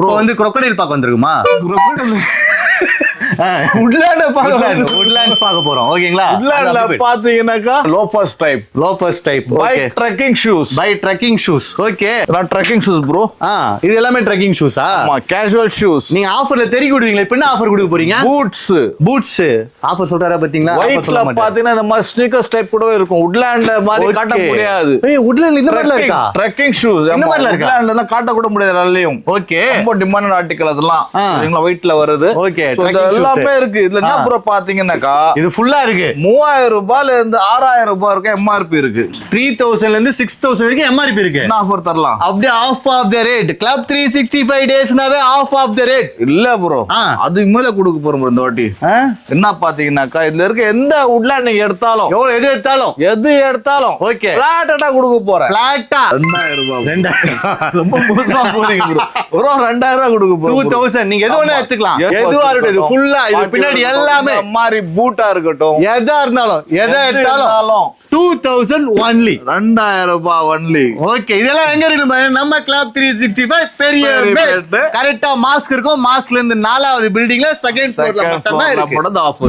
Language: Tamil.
இப்போ வந்து crocodile பார்க்க வந்திருக்குமா? woodlands பார்க்க போறோம். ஓகேங்களா? woodlandல பாத்தீங்கன்னாக்கா loafers type. Okay. By trekking shoes. Okay. நான் trekking shoes bro. இது எல்லாமே trekking shoes ஆ? ஆமா, casual shoes. நீங்க ஆஃபர்ல தெரி கொடுவீங்களா? இப்போ என்ன ஆஃபர் கொடுக்க போறீங்க? Boots. ஆஃபர் சொல்றாரா பாத்தீங்களா? Whiteல பாத்தீங்கன்னா இந்த மாதிரி sneakers type கூட இருக்கும். woodland மாதிரி காட்ட முடியாது. woodland இந்த மாதிரில இருக்கா? Trekking shoes. இந்த மாதிரில இருக்கா? woodlandல காட்ட கூட முடியாது எல்லாரையும். ஓகே. ரொம்ப டிமாண்டட் ஆர்டிகல் அதெல்லாம். சரிங்களா? whiteல வருது. ஓகே. எல்லாமே இருக்கு. இதுல என்ன ப்ரோ பாத்தீங்கன்னாக்கா இது ஃபுல்லா இருக்கு. 3000 ரூபாயில இருந்து 6000 ரூபாய் வரைக்கும் MRP இருக்கு. 3000ல இருந்து 6000 வரைக்கும் MRP இருக்கு. என்ன ஆஃபர் தரலாம்? அப்படியே half of the rate. Club 365 டேஸ்னாவே ஆஃப் ஆஃப் தி ரேட். இல்ல ப்ரோ, அதுக்கு மேல கொடுக்க போறோம் ப்ரோ இந்த வாட்டி. என்ன பாத்தீங்கன்னாக்கா இதுல இருக்க எந்த woodland நீங்க எடுத்தாலும் எது எடுத்தாலும் ஓகே பிளாட்டா கொடுக்க போறேன். பிளாட்டா 2000 ரூபாய். ரொம்ப மோசமா போறீங்க ப்ரோ. ஒரு 2000 ரூபாய் கொடுக்க போறோம். 2000 நீங்க எது வேணா எடுத்துக்கலாம். எதுவா இருக்கட்டும், இது ஃபுல்லா இது பின்னாடி எல்லாமே மாதிரி பூட்டா இருக்கட்டும், எதா இருந்தாலும் எதை எடுத்தாலும் 2000 only. 2000 ரூபாய் only. ஓகே. இதெல்லாம் எங்க இருக்கு பாருங்க, நம்ம கிளப் 365 பெரிய கரெக்டா மாஸ்க் இருக்கும். மாஸ்க்ல இருந்து 4வது பில்டிங்ல செகண்ட் ஃப்ளோர்ல மட்டும் தான் இருக்கு ஆஃபர்.